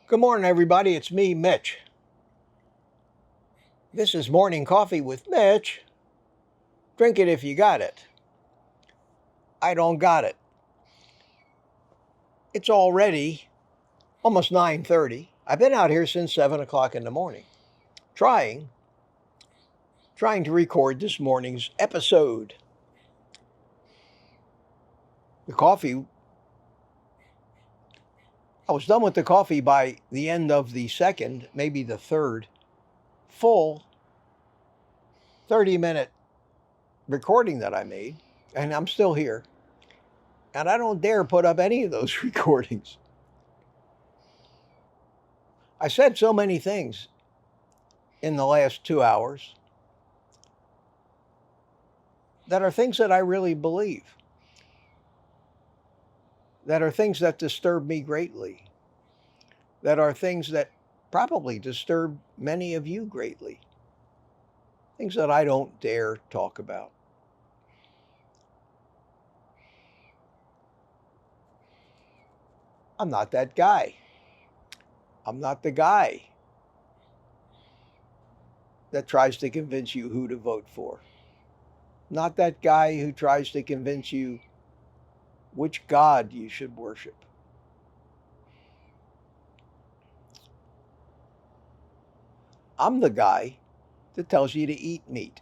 Good morning, everybody. It's me, Mitch. This is Morning Coffee with Mitch. Drink it if you got it. I don't got it. It's already almost 9:30. I've been out here since 7 o'clock in the morning, trying to record this morning's episode. The coffee, I was done with the coffee by the end of the second, maybe the third, full 30-minute recording that I made, and I'm still here. And I don't dare put up any of those recordings. I said so many things in the last 2 hours that are things that I really believe, that are things that disturb me greatly, that are things that probably disturb many of you greatly, things that I don't dare talk about. I'm not that guy. I'm not the guy that tries to convince you who to vote for. Not that guy who tries to convince you which God you should worship. I'm the guy that tells you to eat meat.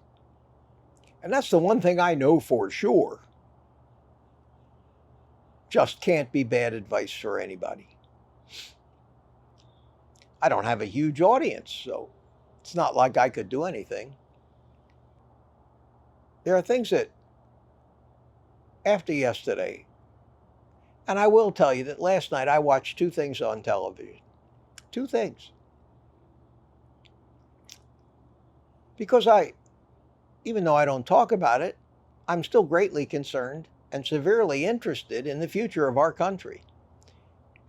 And that's the one thing I know for sure. Just can't be bad advice for anybody. I don't have a huge audience, so it's not like I could do anything. There are things that, after yesterday, and I will tell you that last night I watched 2 things on television. 2 things. Because even though I don't talk about it, I'm still greatly concerned and severely interested in the future of our country.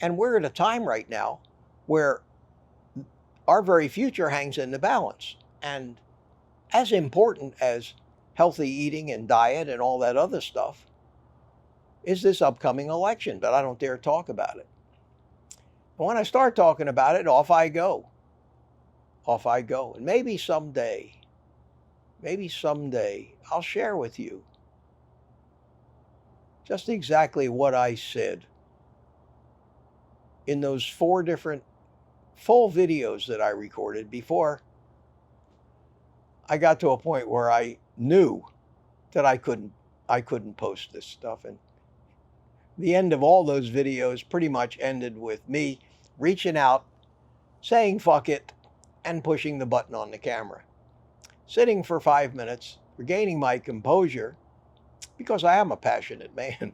And we're at a time right now where our very future hangs in the balance. And as important as healthy eating and diet and all that other stuff is this upcoming election, but I don't dare talk about it. And when I start talking about it, off I go. Off I go. And maybe someday, I'll share with you just exactly what I said in those 4 different full videos that I recorded before I got to a point where I knew that I couldn't post this stuff. And the end of all those videos pretty much ended with me reaching out, saying fuck it, and pushing the button on the camera. Sitting for 5 minutes, regaining my composure, because I am a passionate man,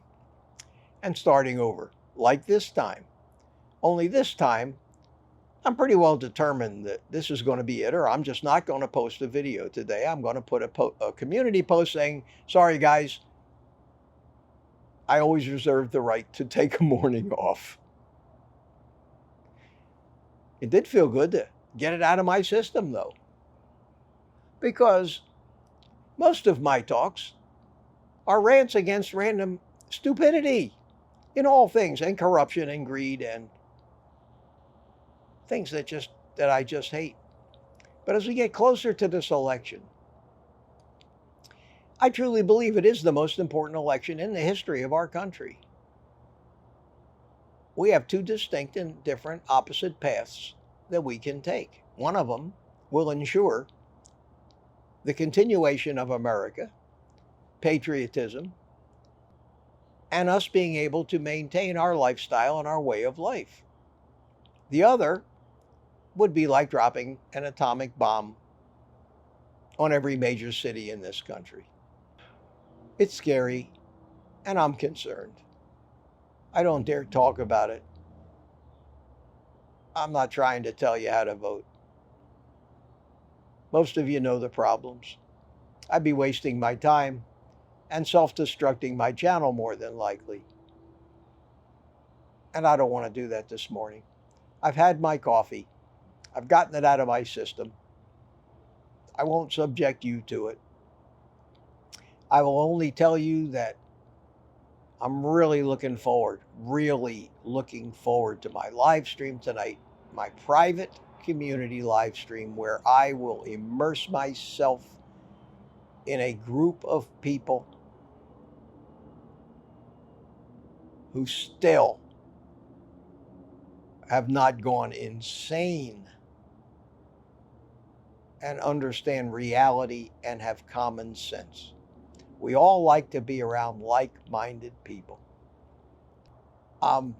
and starting over, like this time. Only this time, I'm pretty well determined that this is going to be it, or I'm just not going to post a video today. I'm going to put a community post saying, sorry guys, I always reserve the right to take a morning off. It did feel good to get it out of my system, though, because most of my talks are rants against random stupidity in all things, and corruption and greed and things that I just hate. But as we get closer to this election, I truly believe it is the most important election in the history of our country. We have 2 distinct and different opposite paths that we can take. One of them will ensure the continuation of America, patriotism, and us being able to maintain our lifestyle and our way of life. The other would be like dropping an atomic bomb on every major city in this country. It's scary, and I'm concerned. I don't dare talk about it. I'm not trying to tell you how to vote. Most of you know the problems. I'd be wasting my time and self-destructing my channel more than likely. And I don't want to do that this morning. I've had my coffee. I've gotten it out of my system. I won't subject you to it. I will only tell you that I'm really looking forward to my live stream tonight my private community live stream where I will immerse myself in a group of people who still have not gone insane and understand reality and have common sense. We all like to be around like-minded people. I'm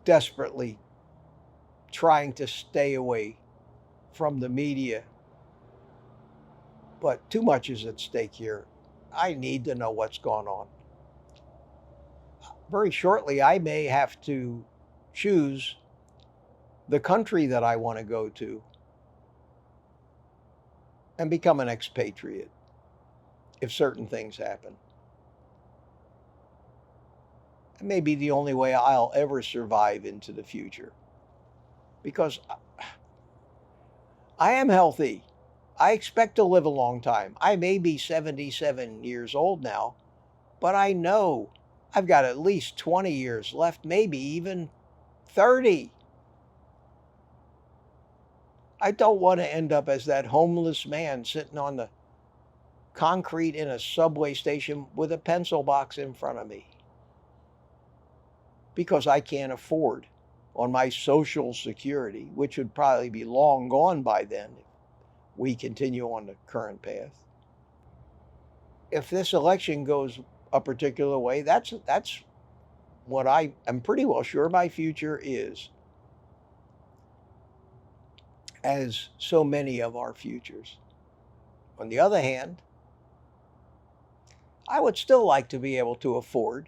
desperately trying to stay away from the media, but too much is at stake here. I need to know what's going on. Very shortly, I may have to choose the country that I want to go to and become an expatriate if certain things happen. It may be the only way I'll ever survive into the future, because I am healthy. I expect to live a long time. I may be 77 years old now, but I know I've got at least 20 years left, maybe even 30. I don't want to end up as that homeless man sitting on the concrete in a subway station with a pencil box in front of me, because I can't afford on my Social Security, which would probably be long gone by then if we continue on the current path. If this election goes a particular way, that's what I am pretty well sure my future is, as so many of our futures. On the other hand, I would still like to be able to afford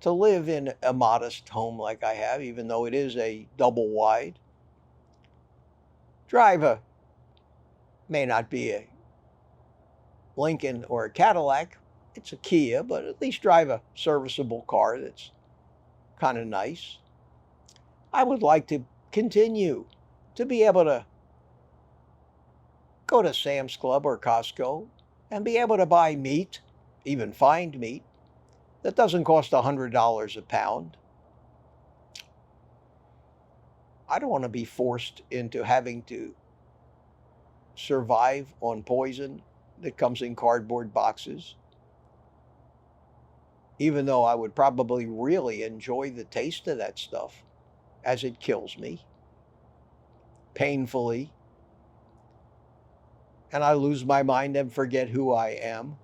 to live in a modest home like I have, even though it is a double wide. May not be a Lincoln or a Cadillac, it's a Kia, but at least drive a serviceable car that's kind of nice. I would like to continue to be able to go to Sam's Club or Costco and be able to buy meat, even fine meat, that doesn't cost $100 a pound. I don't want to be forced into having to survive on poison that comes in cardboard boxes, even though I would probably really enjoy the taste of that stuff as it kills me painfully, and I lose my mind and forget who I am.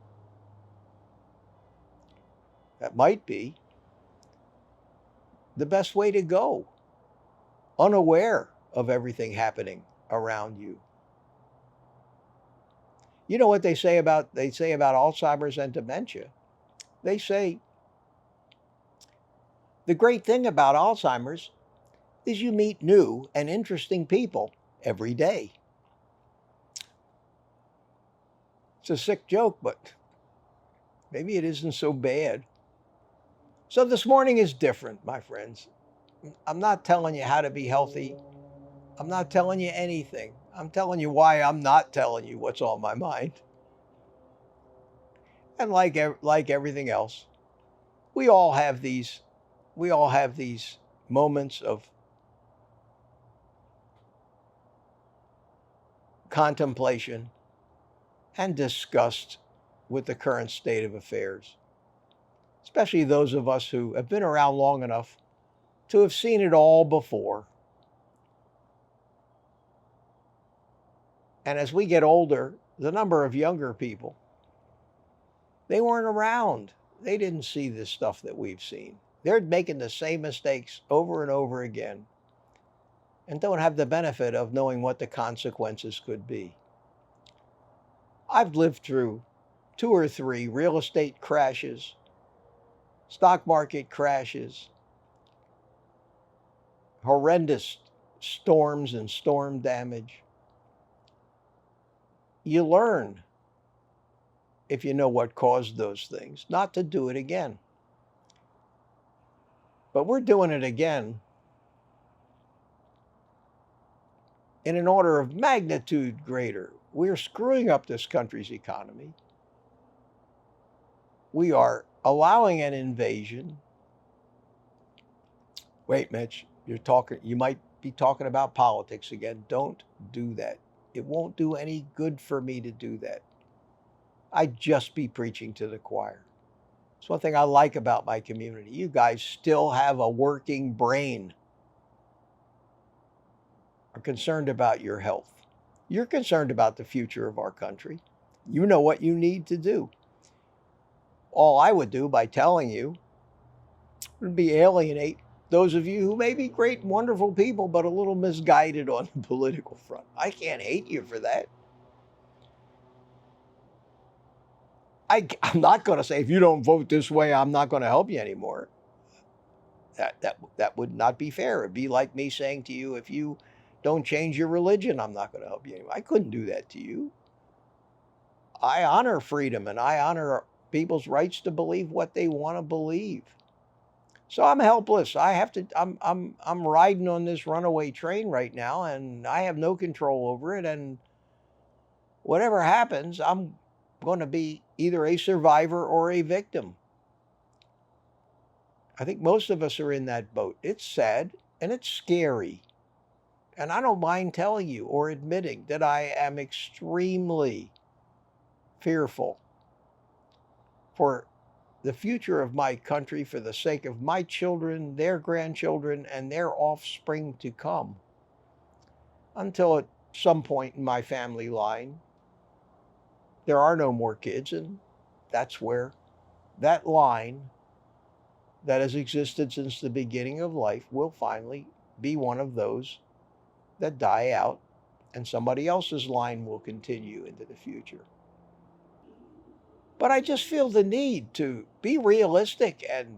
That might be the best way to go, unaware of everything happening around you. You know what they say about Alzheimer's and dementia? They say the great thing about Alzheimer's is you meet new and interesting people every day. It's a sick joke, but maybe it isn't so bad. So this morning is different, my friends. I'm not telling you how to be healthy. I'm not telling you anything. I'm telling you why I'm not telling you what's on my mind. And like everything else, we all have these moments of contemplation and disgust with the current state of affairs, especially those of us who have been around long enough to have seen it all before. And as we get older, the number of younger people, they weren't around. They didn't see this stuff that we've seen. They're making the same mistakes over and over again and don't have the benefit of knowing what the consequences could be. I've lived through 2 or 3 real estate crashes, stock market crashes, horrendous storms and storm damage. You learn, if you know what caused those things, not to do it again. But we're doing it again in an order of magnitude greater. We're screwing up this country's economy. We are allowing an invasion. Wait, Mitch, you might be talking about politics again. Don't do that. It won't do any good for me to do that. I'd just be preaching to the choir. It's one thing I like about my community. You guys still have a working brain. Are concerned about your health. You're concerned about the future of our country. You know what you need to do. All I would do by telling you would be alienate those of you who may be great and wonderful people, but a little misguided on the political front. I can't hate you for that. I'm not going to say, if you don't vote this way, I'm not going to help you anymore. That would not be fair. It'd be like me saying to you, if you don't change your religion, I'm not going to help you anymore. I couldn't do that to you. I honor freedom and I honor people's rights to believe what they want to believe. So I'm helpless. I'm riding on this runaway train right now, and I have no control over it. And whatever happens, I'm going to be either a survivor or a victim. I think most of us are in that boat. It's sad and it's scary. And I don't mind telling you or admitting that I am extremely fearful for the future of my country, for the sake of my children, their grandchildren, and their offspring to come. Until at some point in my family line, there are no more kids, and that's where that line that has existed since the beginning of life will finally be one of those that die out, and somebody else's line will continue into the future. But I just feel the need to be realistic and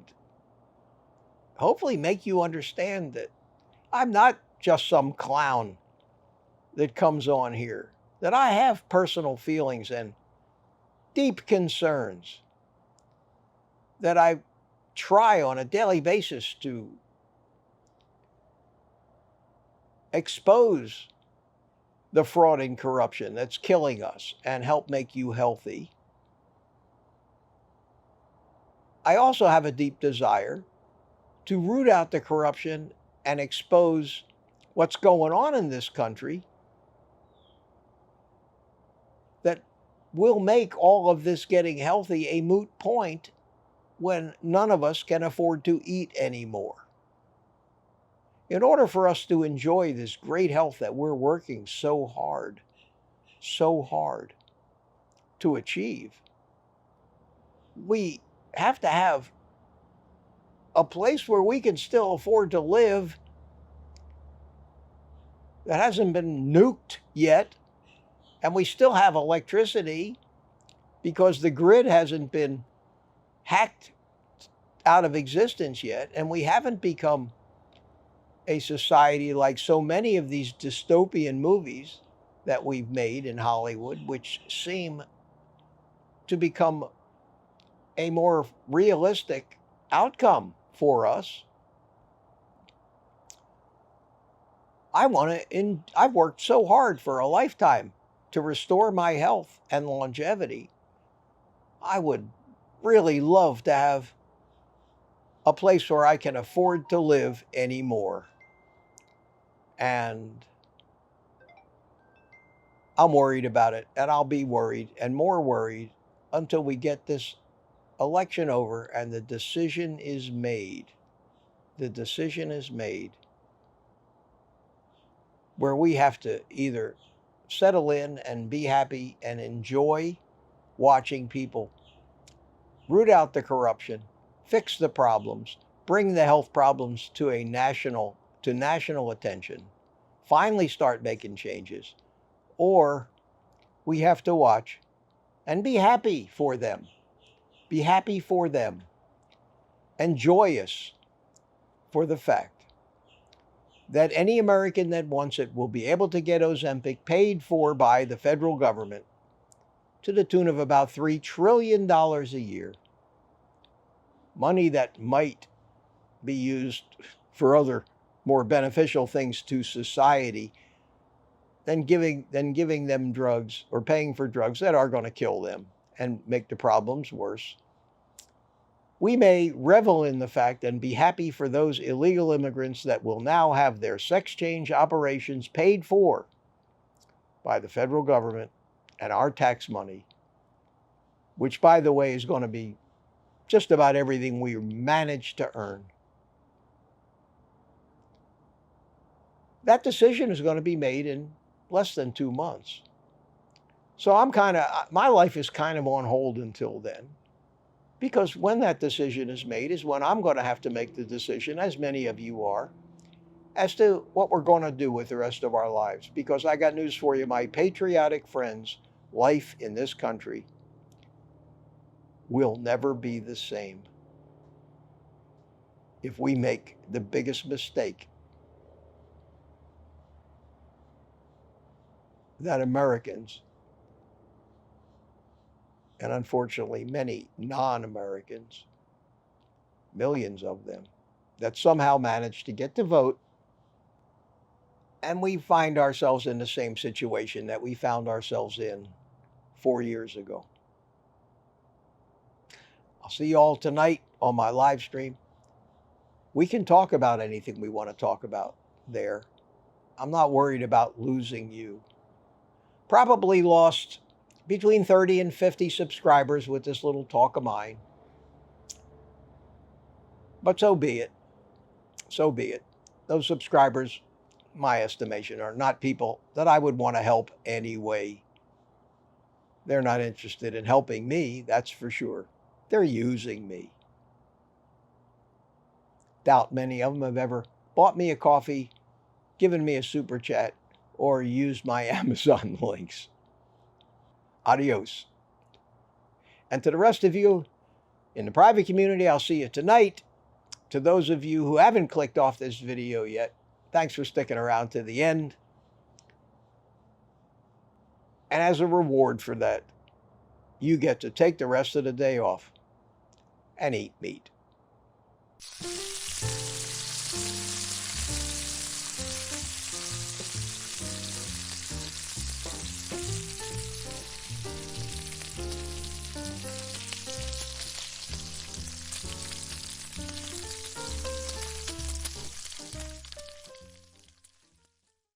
hopefully make you understand that I'm not just some clown that comes on here, that I have personal feelings and deep concerns that I try on a daily basis to expose the fraud and corruption that's killing us and help make you healthy. I also have a deep desire to root out the corruption and expose what's going on in this country that will make all of this getting healthy a moot point when none of us can afford to eat anymore. In order for us to enjoy this great health that we're working so hard to achieve, we have to have a place where we can still afford to live that hasn't been nuked yet, and we still have electricity because the grid hasn't been hacked out of existence yet, and we haven't become a society like so many of these dystopian movies that we've made in Hollywood, which seem to become a more realistic outcome for us. I've worked so hard for a lifetime to restore my health and longevity. I would really love to have a place where I can afford to live anymore. And I'm worried about it, and I'll be worried and more worried until we get this election over and the decision is made. The decision is made where we have to either settle in and be happy and enjoy watching people root out the corruption, fix the problems, bring the health problems to national attention, finally start making changes, or we have to watch and be happy for them. Be happy for them and joyous for the fact that any American that wants it will be able to get Ozempic paid for by the federal government to the tune of about $3 trillion a year. Money that might be used for other more beneficial things to society than giving them drugs or paying for drugs that are going to kill them and make the problems worse. We may revel in the fact and be happy for those illegal immigrants that will now have their sex change operations paid for by the federal government and our tax money, which, by the way, is going to be just about everything we manage to earn. That decision is going to be made in less than 2 months. So my life is kind of on hold until then, because when that decision is made is when I'm going to have to make the decision, as many of you are, as to what we're going to do with the rest of our lives. Because I got news for you, my patriotic friends, life in this country will never be the same if we make the biggest mistake that Americans, and unfortunately many non-Americans, millions of them, that somehow managed to get to vote, and we find ourselves in the same situation that we found ourselves in 4 years ago. I'll see you all tonight on my live stream. We can talk about anything we want to talk about there. I'm not worried about losing you. Probably lost between 30 and 50 subscribers with this little talk of mine. But so be it. So be it. Those subscribers, my estimation, are not people that I would want to help anyway. They're not interested in helping me, that's for sure. They're using me. Doubt many of them have ever bought me a coffee, given me a super chat, or used my Amazon links. Adios. And to the rest of you in the private community, I'll see you tonight. To those of you who haven't clicked off this video yet, thanks for sticking around to the end. And as a reward for that, you get to take the rest of the day off and eat meat.